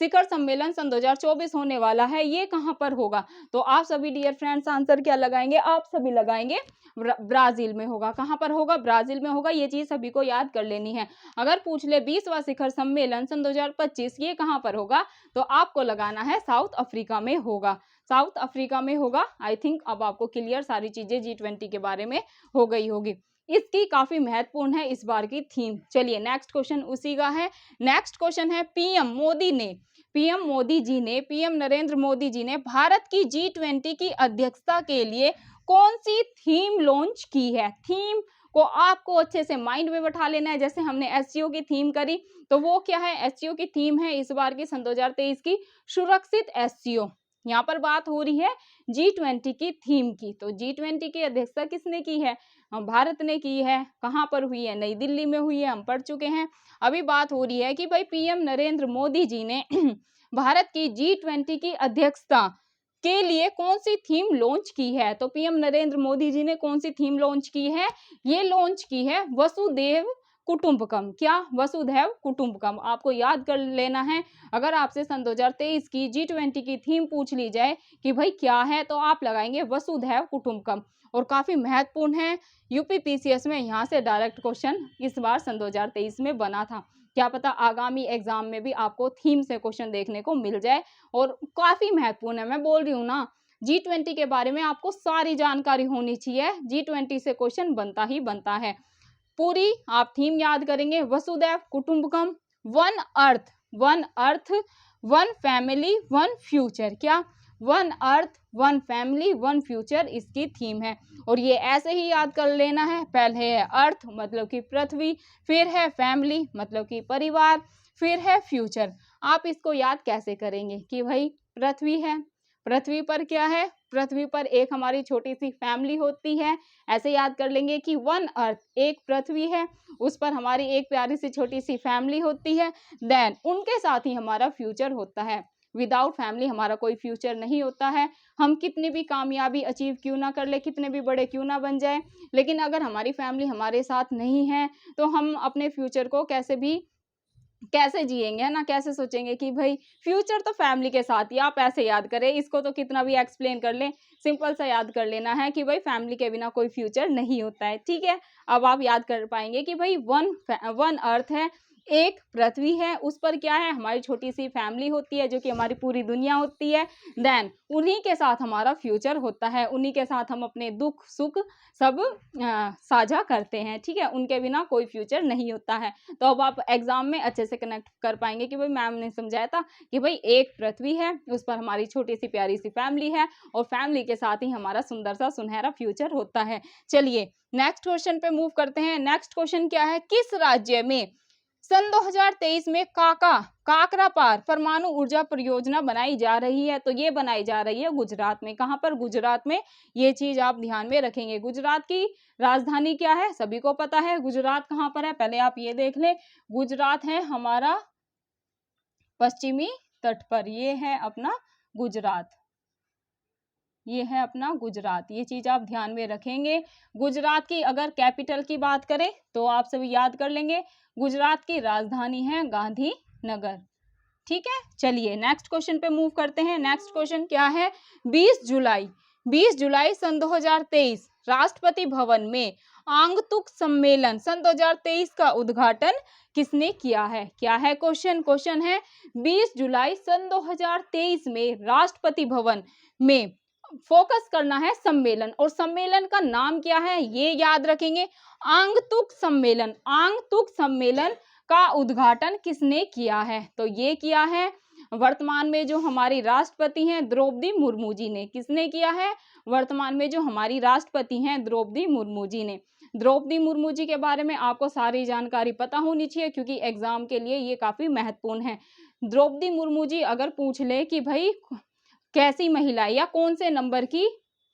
शिखर सम्मेलन सन 2024 होने वाला है, ये कहाँ पर होगा? तो आप सभी डियर फ्रेंड्स आंसर क्या लगाएंगे? आप सभी लगाएंगे ब्राजील में होगा। कहाँ पर होगा? ब्राजील में होगा। ये चीज सभी को याद कर लेनी है। अगर पूछ ले 20वां शिखर सम्मेलन सन 2025 ये कहाँ पर होगा, तो आपको लगाना है साउथ अफ्रीका में होगा। साउथ अफ्रीका में होगा। आई थिंक अब आपको क्लियर सारी चीजें G20 के बारे में हो गई होगी। इसकी काफी महत्वपूर्ण है इस बार की थीम। चलिए नेक्स्ट क्वेश्चन उसी का है। नेक्स्ट क्वेश्चन है पीएम नरेंद्र मोदी जी ने भारत की G20 की अध्यक्षता के लिए कौन सी थीम लॉन्च की है? थीम को आपको अच्छे से माइंड में बैठा लेना है। जैसे हमने एससीओ की थीम करी, तो वो क्या है? एससीओ की थीम है इस बार की सन 2023 की सुरक्षित एससीओ। यहाँ पर बात हो रही है G20 की थीम की। तो G20 की अध्यक्षता किसने की है? भारत ने की है। कहाँ पर हुई है? नई दिल्ली में हुई है, हम पढ़ चुके हैं। अभी बात हो रही है कि भाई पीएम नरेंद्र मोदी जी ने भारत की G20 की अध्यक्षता के लिए कौन सी थीम लॉन्च की है? तो पीएम नरेंद्र मोदी जी ने कौन सी थीम लॉन्च की है? ये लॉन्च की है वसुधैव कुटुंबकम। क्या? वसुधैव कुटुंबकम। आपको याद कर लेना है। अगर आपसे सन 2023 की G20 की थीम पूछ ली जाए कि भाई क्या है, तो आप लगाएंगे वसुधैव कुटुंबकम। और काफी महत्वपूर्ण है। यूपीपीसीएस में यहाँ से डायरेक्ट क्वेश्चन इस बार सन 2023 में बना था। क्या पता आगामी एग्जाम में भी आपको थीम से क्वेश्चन देखने को मिल जाए। और काफी महत्वपूर्ण है। मैं बोल रही हूँ ना, G20 के बारे में आपको सारी जानकारी होनी चाहिए। G20 से क्वेश्चन बनता ही बनता है। पूरी आप थीम याद करेंगे। वसुधैव कुटुंबकम, one earth, one family, one future. क्या? One earth, one family, one future इसकी थीम है। और ये ऐसे ही याद कर लेना है। पहले है अर्थ मतलब कि पृथ्वी, फिर है फैमिली मतलब कि परिवार, फिर है फ्यूचर। आप इसको याद कैसे करेंगे कि भाई पृथ्वी है, पृथ्वी पर क्या है? पृथ्वी पर एक हमारी छोटी सी फैमिली होती है। ऐसे याद कर लेंगे कि वन अर्थ, एक पृथ्वी है, उस पर हमारी एक प्यारी सी छोटी सी फैमिली होती है। देन उनके साथ ही हमारा फ्यूचर होता है। विदाउट फैमिली हमारा कोई फ्यूचर नहीं होता है। हम कितनी भी कामयाबी अचीव क्यों ना कर ले, कितने भी बड़े क्यों ना बन जाए, लेकिन अगर हमारी फैमिली हमारे साथ नहीं है तो हम अपने फ्यूचर को कैसे जिएंगे, है ना? कैसे सोचेंगे कि भाई फ्यूचर तो फैमिली के साथ ही। आप ऐसे याद करें, इसको तो कितना भी एक्सप्लेन कर ले, सिंपल सा याद कर लेना है कि भाई फैमिली के बिना कोई फ्यूचर नहीं होता है। ठीक है, अब आप याद कर पाएंगे कि भाई वन अर्थ है, एक पृथ्वी है, उस पर क्या है? हमारी छोटी सी फैमिली होती है जो कि हमारी पूरी दुनिया होती है। देन उन्हीं के साथ हमारा फ्यूचर होता है, उन्हीं के साथ हम अपने दुख सुख सब साझा करते हैं। ठीक है, उनके बिना कोई फ्यूचर नहीं होता है। तो अब आप एग्जाम में अच्छे से कनेक्ट कर पाएंगे कि भाई मैम ने समझाया था कि भाई एक पृथ्वी है, उस पर हमारी छोटी सी प्यारी सी फैमिली है, और फैमिली के साथ ही हमारा सुंदर सा सुनहरा फ्यूचर होता है। चलिए नेक्स्ट क्वेश्चन पे मूव करते हैं। नेक्स्ट क्वेश्चन क्या है? किस राज्य में सन 2023 में काकरापार परमाणु ऊर्जा परियोजना बनाई जा रही है? तो ये बनाई जा रही है गुजरात में। कहां पर? गुजरात में। ये चीज आप ध्यान में रखेंगे। गुजरात की राजधानी क्या है? सभी को पता है। गुजरात कहां पर है? पहले आप ये देख ले। गुजरात है हमारा पश्चिमी तट पर। ये है अपना गुजरात, ये है अपना गुजरात। ये चीज आप ध्यान में रखेंगे। गुजरात की अगर कैपिटल की बात करें तो आप सभी याद कर लेंगे, गुजरात की राजधानी है गांधीनगर। ठीक है, चलिए नेक्स्ट क्वेश्चन पे मूव करते हैं। नेक्स्ट क्वेश्चन क्या है? 20 जुलाई सन 2023 राष्ट्रपति भवन में आगंतुक सम्मेलन सन 2023 का उद्घाटन किसने किया है? क्या है क्वेश्चन? क्वेश्चन है 20 जुलाई सन 2023 में राष्ट्रपति भवन में फोकस करना है सम्मेलन, और सम्मेलन का नाम क्या है ये याद रखेंगे। आगंतुक सम्मेलन का उद्घाटन किसने किया है? तो ये किया है वर्तमान में जो हमारी राष्ट्रपति हैं द्रौपदी मुर्मू जी ने। किसने किया है? वर्तमान में जो हमारी राष्ट्रपति हैं द्रौपदी मुर्मू जी ने। द्रौपदी मुर्मू जी के बारे में आपको सारी जानकारी पता होनी चाहिए, क्योंकि एग्जाम के लिए ये काफी महत्वपूर्ण है। द्रौपदी मुर्मू जी अगर पूछ ले कि भाई कैसी महिला या कौन से नंबर की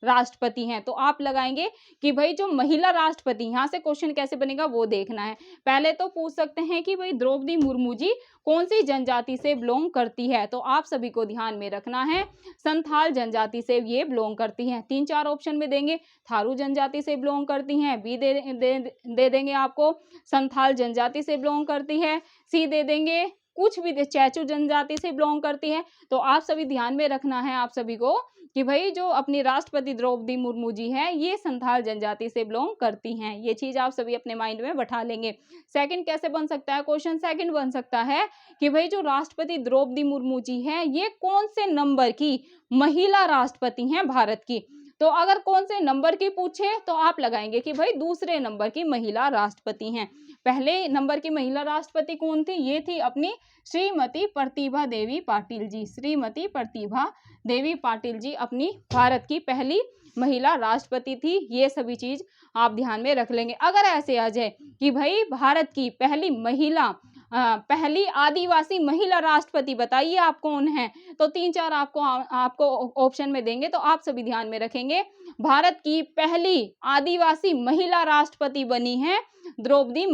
राष्ट्रपति हैं। तो आप लगाएंगे कि भाई जो महिला राष्ट्रपति, यहाँ से क्वेश्चन कैसे बनेगा वो देखना है। पहले तो पूछ सकते हैं कि भाई द्रौपदी मुर्मू जी कौन सी जनजाति से बिलोंग करती है, तो आप सभी को ध्यान में रखना है संथाल जनजाति से ये बिलोंग करती हैं। 3-4 ऑप्शन में देंगे, थारू जनजाति से बिलोंग करती हैं, बी दे देंगे आपको संथाल जनजाति से बिलोंग करती है, सी दे देंगे कुछ भी चैचू जनजाति से बिलोंग करती है। तो आप सभी ध्यान में रखना है आप सभी को कि भाई जो अपनी राष्ट्रपति द्रौपदी मुर्मू जी हैं ये संथाल जनजाति से बिलोंग करती हैं। ये चीज आप सभी अपने माइंड में बैठा लेंगे। सेकंड कैसे बन सकता है क्वेश्चन, सेकंड बन सकता है कि भाई जो राष्ट्रपति द्रौपदी मुर्मू जी हैं ये कौन से नंबर की महिला राष्ट्रपति हैं भारत की। तो अगर कौन से नंबर की पूछे तो आप लगाएंगे कि भाई दूसरे नंबर की महिला राष्ट्रपति हैं। पहले नंबर की महिला राष्ट्रपति कौन थी, ये थी अपनी श्रीमती प्रतिभा देवी पाटिल जी। श्रीमती प्रतिभा देवी पाटिल जी अपनी भारत की पहली महिला राष्ट्रपति थी। ये सभी चीज आप ध्यान में रख लेंगे। अगर ऐसे आ जाए कि भाई भारत की पहली महिला पहली आदिवासी महिला राष्ट्रपति बताइए आप कौन है, तो 3-4 आपको ऑप्शन में देंगे। तो आप सभी ध्यान में रखेंगे भारत की पहली आदिवासी महिला राष्ट्रपति बनी है द्रौपदी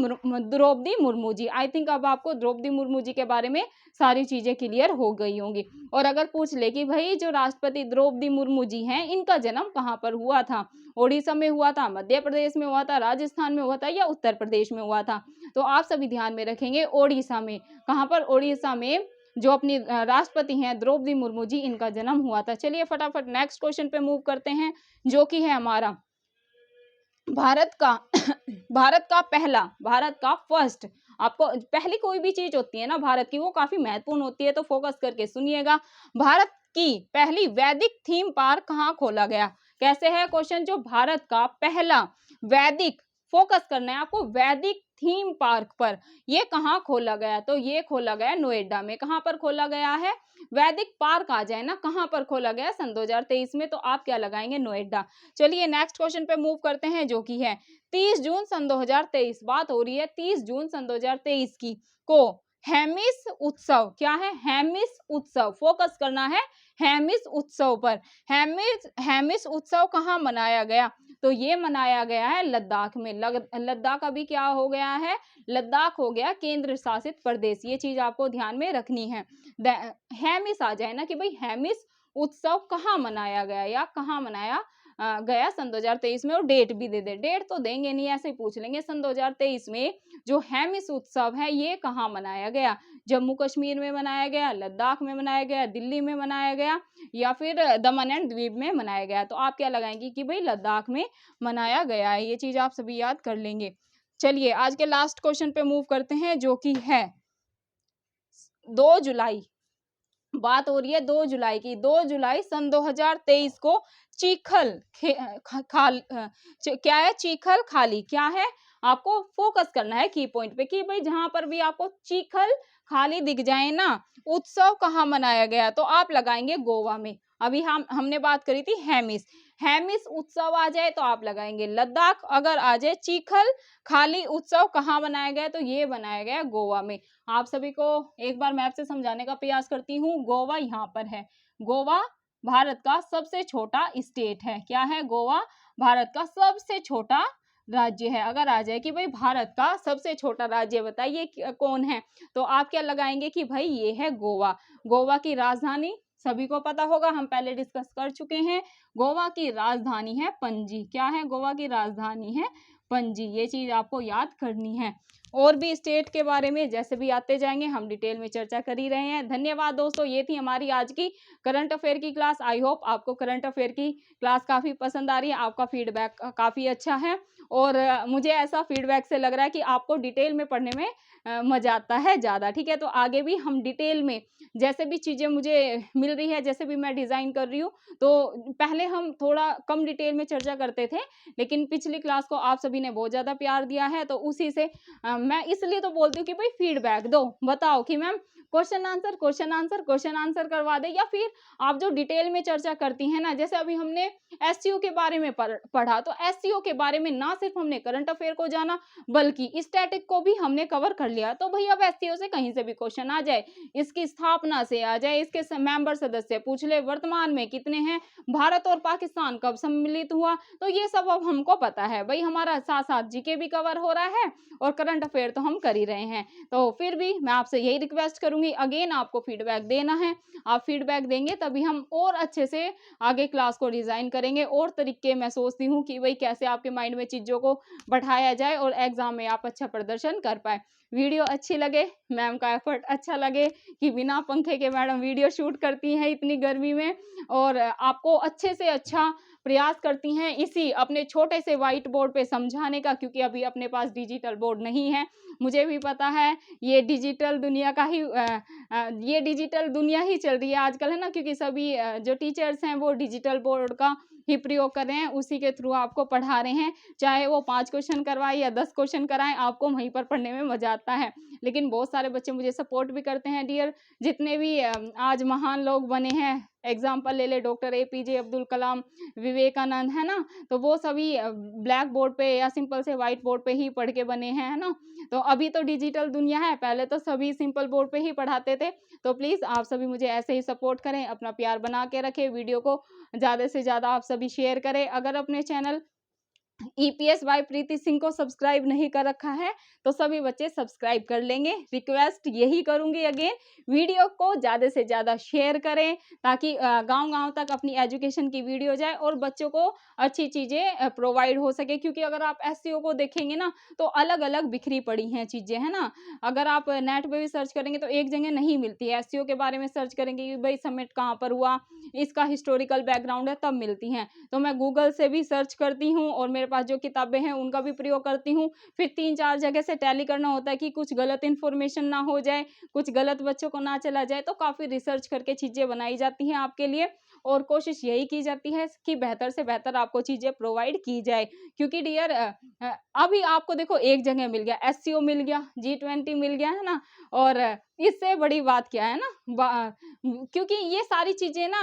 मुर्मू जी। आई थिंक अब आपको द्रौपदी मुर्मू जी के बारे में सारी चीजें क्लियर हो गई होंगी। और अगर पूछ ले कि भाई जो राष्ट्रपति द्रौपदी मुर्मू जी हैं इनका जन्म कहाँ पर हुआ था, ओडिशा में हुआ था, मध्य प्रदेश में हुआ था, राजस्थान में हुआ था या उत्तर प्रदेश में हुआ था, तो आप सभी ध्यान में रखेंगे ओडिशा में। कहाँ पर, ओडिशा में जो अपनी राष्ट्रपति हैं द्रौपदी मुर्मू जी इनका जन्म हुआ था। चलिए फटाफट नेक्स्ट क्वेश्चन पे मूव करते हैं जो कि है हमारा भारत का फर्स्ट। आपको पहली कोई भी चीज होती है ना भारत की वो काफी महत्वपूर्ण होती है, तो फोकस करके सुनिएगा। भारत की पहली वैदिक थीम पार्क कहाँ खोला गया, कैसे है क्वेश्चन, जो भारत का पहला वैदिक, फोकस करना है आपको वैदिक थीम पार्क पर, ये कहाँ खोला गया, तो ये खोला गया नोएडा में। कहाँ पर खोला गया है, वैदिक पार्क आ जाए ना, कहाँ पर खोला गया, सन 2023 में, तो आप क्या लगाएंगे, नोएडा। चलिए नेक्स्ट क्वेश्चन पे मूव करते हैं जो कि है 30 जून सन 2023। बात हो रही है 30 जून सन 2023 की, को हेमिस उत्सव, क्या है, हेमिस उत्सव, फोकस करना है हेमिस उत्सव पर। हेमिस उत्सव कहाँ मनाया गया, तो ये मनाया गया है लद्दाख में। लद्दाख अभी क्या हो गया है, लद्दाख हो गया केंद्र शासित प्रदेश। ये चीज आपको ध्यान में रखनी है। हेमिस आ जाए ना कि भाई हेमिस उत्सव कहाँ मनाया गया या कहाँ मनाया गया सन 2023 में, और डेट भी दे दे। डेट तो देंगे नहीं, ऐसे ही पूछ लेंगे सन 2023 में जो हेमिस उत्सव है ये कहाँ मनाया गया, जम्मू कश्मीर में मनाया गया, लद्दाख में मनाया गया, दिल्ली में मनाया गया या फिर दमन एंड द्वीप में मनाया गया। तो आप क्या लगाएंगे कि भाई लद्दाख में मनाया गया है। ये चीज आप सभी याद कर लेंगे। चलिए आज के लास्ट क्वेश्चन पे मूव करते हैं जो कि है 2 जुलाई। बात हो रही है 2 जुलाई की। 2 जुलाई सन 2023 को क्या है, चीखल खाली, क्या है, आपको फोकस करना है की पॉइंट पे कि भाई जहां पर भी आपको चीखल खाली दिख जाए ना, उत्सव कहाँ मनाया गया, तो आप लगाएंगे गोवा में। अभी हमने बात करी थी हेमिस उत्सव आ जाए तो आप लगाएंगे लद्दाख, अगर आ जाए चीखल खाली उत्सव कहाँ बनाया गया, तो ये बनाया गया गोवा में। आप सभी को एक बार मैप से समझाने का प्रयास करती हूँ। गोवा यहाँ पर है, गोवा भारत का सबसे छोटा स्टेट है। क्या है, गोवा भारत का सबसे छोटा राज्य है। अगर आ जाए कि भाई भारत का सबसे छोटा राज्य बताइए कौन है, तो आप क्या लगाएंगे कि भाई ये है गोवा। गोवा की राजधानी सभी को पता होगा, हम पहले डिस्कस कर चुके हैं। गोवा की राजधानी है पणजी। क्या है, गोवा की राजधानी है पणजी। ये चीज आपको याद करनी है। और भी स्टेट के बारे में जैसे भी आते जाएंगे हम डिटेल में चर्चा कर ही रहे हैं। धन्यवाद दोस्तों, ये थी हमारी आज की करंट अफेयर की क्लास। आई होप आपको करंट अफेयर की क्लास काफी पसंद आ रही है, आपका फीडबैक काफी अच्छा है और मुझे ऐसा फीडबैक से लग रहा है कि आपको डिटेल में पढ़ने में मजा आता है ज़्यादा। ठीक है, तो आगे भी हम डिटेल में जैसे भी चीज़ें मुझे मिल रही है, जैसे भी मैं डिज़ाइन कर रही हूँ, तो पहले हम थोड़ा कम डिटेल में चर्चा करते थे, लेकिन पिछली क्लास को आप सभी ने बहुत ज़्यादा प्यार दिया है, तो उसी से मैं इसलिए तो बोलती हूँ कि भाई फीडबैक दो, बताओ कि ma'am question answer question answer question answer करवा दे, या फिर आप जो डिटेल में चर्चा करती हैं ना, जैसे अभी हमने एसईओ के बारे में पढ़ा, तो एसईओ के बारे में ना सिर्फ हमने करंट अफेयर को जाना बल्कि स्टैटिक को भी हमने कवर कर लिया। तो भाई अब एसईओ से कहीं से भी क्वेश्चन आ जाए, इसकी स्थापना से आ जाए, इसके मेंबर सदस्य पूछ ले, वर्तमान में कितने हैं, भारत और पाकिस्तान कब सम्मिलित हुआ, तो ये सब अब हमको पता है। भाई हमारा साथ साथ जीके भी कवर हो रहा है और करंट अफेयर तो हम कर ही रहे हैं। तो फिर भी मैं आपसे यही रिक्वेस्ट करूंगी, अगेन आपको फीडबैक देना है। आप फीडबैक देंगे तभी हम और अच्छे से आगे क्लास को डिजाइन करेंगे, और तरीके मैं सोचती हूँ कि भाई कैसे आपके माइंड में चीजों को बैठाया जाए और एग्जाम में आप अच्छा प्रदर्शन कर पाए। वीडियो अच्छी लगे, मैम का एफर्ट अच्छा लगे कि बिना पंखे के मैडम वीडियो शूट करती हैं इतनी गर्मी में, और आपको अच्छे से अच्छा प्रयास करती हैं इसी अपने छोटे से व्हाइट बोर्ड पे समझाने का, क्योंकि अभी अपने पास डिजिटल बोर्ड नहीं है। मुझे भी पता है ये डिजिटल दुनिया का ही ये डिजिटल दुनिया ही चल रही है आजकल, है ना, क्योंकि सभी जो टीचर्स हैं वो डिजिटल बोर्ड का ही प्रयोग कर रहे हैं, उसी के थ्रू आपको पढ़ा रहे हैं। चाहे वो 5 क्वेश्चन करवाए या 10 क्वेश्चन कराएं, आपको वहीं पर पढ़ने में मजा आता है। लेकिन बहुत सारे बच्चे मुझे सपोर्ट भी करते हैं डियर, जितने भी आज महान लोग बने हैं, एग्जाम्पल ले ले डॉक्टर एपीजे अब्दुल कलाम, विवेकानंद, है ना, तो वो सभी ब्लैक बोर्ड पे या सिंपल से व्हाइट बोर्ड पे ही पढ़ के बने हैं, है ना। तो अभी तो डिजिटल दुनिया है, पहले तो सभी सिंपल बोर्ड पे ही पढ़ाते थे। तो प्लीज आप सभी मुझे ऐसे ही सपोर्ट करें, अपना प्यार बना के रखें, वीडियो को ज्यादा से ज्यादा आप सभी शेयर करें। अगर अपने चैनल ईपीएस बाय प्रीति सिंह को सब्सक्राइब नहीं कर रखा है तो सभी बच्चे सब्सक्राइब कर लेंगे। रिक्वेस्ट यही करूंगी अगेन, वीडियो को ज्यादा से ज्यादा शेयर करें ताकि गांव-गांव तक अपनी एजुकेशन की वीडियो जाए और बच्चों को अच्छी चीजें प्रोवाइड हो सके। क्योंकि अगर आप एसईओ को देखेंगे ना तो अलग-अलग बिखरी पड़ी हैं चीजें, है ना। अगर आप नेट पे भी सर्च करेंगे तो एक जगह नहीं मिलती है। एसईओ के बारे में सर्च करेंगे कि भाई समिट कहाँ पर हुआ, इसका हिस्टोरिकल बैकग्राउंड है, तब मिलती हैं। तो मैं गूगल से भी सर्च करती हूँ और मेरे पास जो किताबें हैं उनका भी प्रयोग करती हूँ। फिर 3-4 जगह से टैली करना होता है कि कुछ गलत इन्फॉर्मेशन ना हो जाए, कुछ गलत बच्चों को ना चला जाए। तो काफी रिसर्च करके चीजें बनाई जाती हैं आपके लिए, और कोशिश यही की जाती है कि बेहतर से बेहतर आपको चीजें प्रोवाइड की जाए। क्योंकि डियर अभी आपको देखो एक जगह मिल गया, एससीओ मिल गया, G20 मिल गया, है ना, और इससे बड़ी बात क्या है ना, क्योंकि ये सारी चीजें ना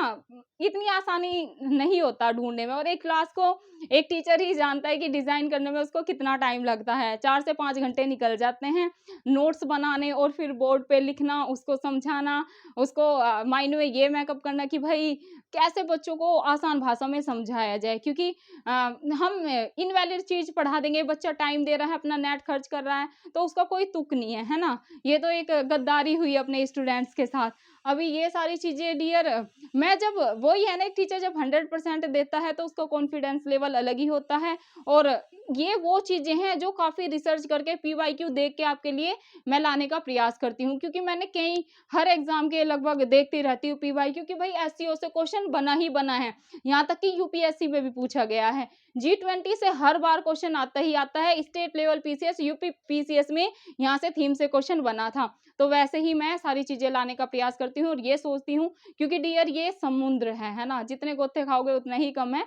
इतनी आसानी नहीं होता ढूंढने में, और एक क्लास को एक टीचर ही जानता है कि डिजाइन करने में उसको कितना टाइम लगता है। 4 से 5 घंटे निकल जाते हैं नोट्स बनाने और फिर बोर्ड पे लिखना, उसको समझाना, उसको माइंड में ये मेकअप करना कि भाई कैसे बच्चों को आसान भाषा में समझाया जाए। क्योंकि हम इनवैलिड चीज पढ़ा देंगे, बच्चा टाइम दे रहा है, अपना नेट खर्च कर रहा है, तो उसका कोई तुक नहीं है ना। ये तो एक गद्दारी हुई अपने स्टूडेंट्स के साथ। अभी ये सारी चीजें डियर, मैं जब वही है ना, एक टीचर जब 100% देता है तो उसका कॉन्फिडेंस लेवल अलग ही होता है। और ये वो चीजें हैं जो काफी रिसर्च करके पीवाईक्यू देख के आपके लिए मैं लाने का प्रयास करती हूँ। क्योंकि मैंने कई हर एग्जाम के लगभग देखती रहती हूँ पीवाईक्यू, क्योंकि भाई एससीओ से क्वेश्चन बना ही बना है, यहाँ तक कि यूपीएससी में भी पूछा गया है। G20 से हर बार क्वेश्चन आता ही आता है। State level PCS, UP PCS में यहाँ से थीम से क्वेश्चन बना था। तो वैसे ही मैं सारी चीजें लाने का प्रयास करती हूँ और ये सोचती हूँ, क्योंकि डियर ये समुद्र है ना, जितने गोते खाओगे उतना ही कम है।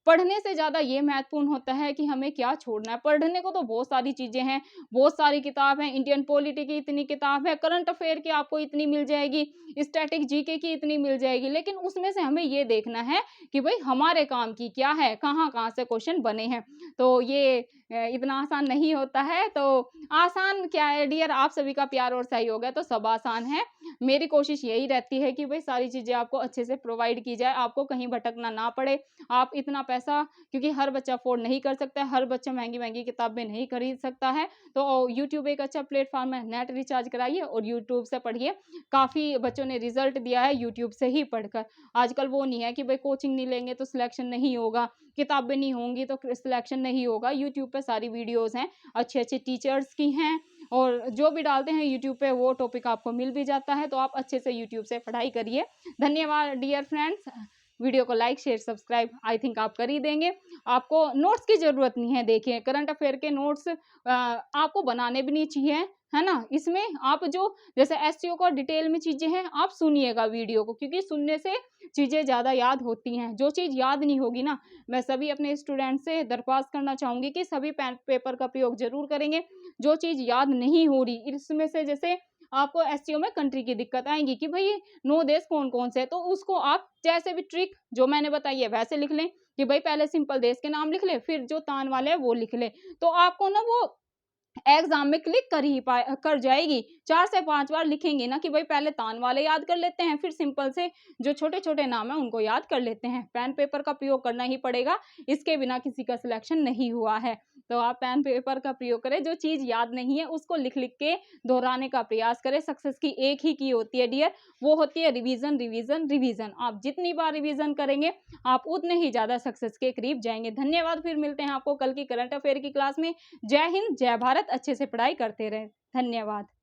पढ़ने से ज्यादा ये महत्वपूर्ण होता है कि हमें क्या छोड़ना है। पढ़ने को तो बहुत सारी चीजें हैं, बहुत सारी किताब है, इंडियन पॉलिटी की इतनी किताब है, करंट अफेयर की आपको इतनी मिल जाएगी, स्टैटिक जीके की इतनी मिल जाएगी, लेकिन उसमें से हमें ये देखना है कि भाई हमारे काम की क्या है, कहाँ कहाँ से क्वेश्चन बने हैं। तो ये इतना आसान नहीं होता है। तो आसान क्या है डियर, आप सभी का प्यार और सहयोग है तो सब आसान है। मेरी कोशिश यही रहती है कि भाई सारी चीजें आपको अच्छे से प्रोवाइड की जाए, आपको कहीं भटकना ना पड़े। आप इतना पैसा, क्योंकि हर बच्चा अफोर्ड नहीं कर सकता है, हर बच्चा महंगी महंगी किताबें नहीं खरीद सकता है। तो यूट्यूब एक अच्छा प्लेटफॉर्म है, नेट रिचार्ज कराइए और यूट्यूब से पढ़िए। काफी बच्चों ने रिजल्ट दिया है यूट्यूब से ही पढ़कर। आजकल वो नहीं है कि भाई कोचिंग नहीं लेंगे तो सिलेक्शन नहीं होगा, किताबें नहीं होंगी तो सिलेक्शन नहीं होगा। यूट्यूब पे सारी वीडियोस हैं, अच्छे अच्छे टीचर्स की हैं, और जो भी डालते हैं यूट्यूब पे वो टॉपिक आपको मिल भी जाता है। तो आप अच्छे से यूट्यूब से पढ़ाई करिए। धन्यवाद डियर फ्रेंड्स। वीडियो को like share subscribe I think आप कर ही देंगे। आपको नोट्स की जरूरत नहीं है। देखिए करंट अफेयर के नोट्स आपको बनाने भी नहीं चाहिए, है ना। इसमें आप जो जैसे एससीओ का डिटेल में चीजें हैं, आप सुनिएगा वीडियो को, क्योंकि सुनने से चीजें ज्यादा याद होती हैं। जो चीज याद नहीं होगी ना, मैं सभी अपने स्टूडेंट से दरख्वास्त करना चाहूंगी कि सभी पेन पेपर का प्रयोग जरूर करेंगे। जो चीज़ याद नहीं हो रही, इसमें से जैसे आपको एसईओ में कंट्री की दिक्कत आएगी कि भई 9 देश कौन-कौन से हैं, तो उसको आप जैसे भी ट्रिक जो मैंने बताई है वैसे लिख लें कि भई पहले सिंपल देश के नाम लिख लें, फिर जो तान वाले हैं वो लिख लें। तो आपको ना वो एग्ज़ाम में क्लिक कर जाएगी। 4 से 5 बार लिखेंगे ना कि भई पहले तान वाले याद कर लेते हैं, फिर सिंपल से जो छोटे-छोटे नाम हैं उनको याद कर लेते हैं। पेन पेपर का प्रयोग करना ही पड़ेगा, इसके बिना किसी का सिलेक्शन नहीं हुआ है। तो आप पेन पेपर का प्रयोग करें, जो चीज़ याद नहीं है उसको लिख-लिख के दोहराने का प्रयास करें। सक्सेस की एक ही की होती है डियर, वो होती है रिवीज़न, रिवीज़न, रिवीज़न। आप जितनी बार रिवीज़न करेंगे, आप उतने ही ज़्यादा सक्सेस के करीब जाएँगे। धन्यवाद, फिर मिलते हैं आपको कल की करंट अफ़ेयर की क्लास में। जय हिंद, जय भारत। अच्छे से पढ़ाई करते रहें। धन्यवाद।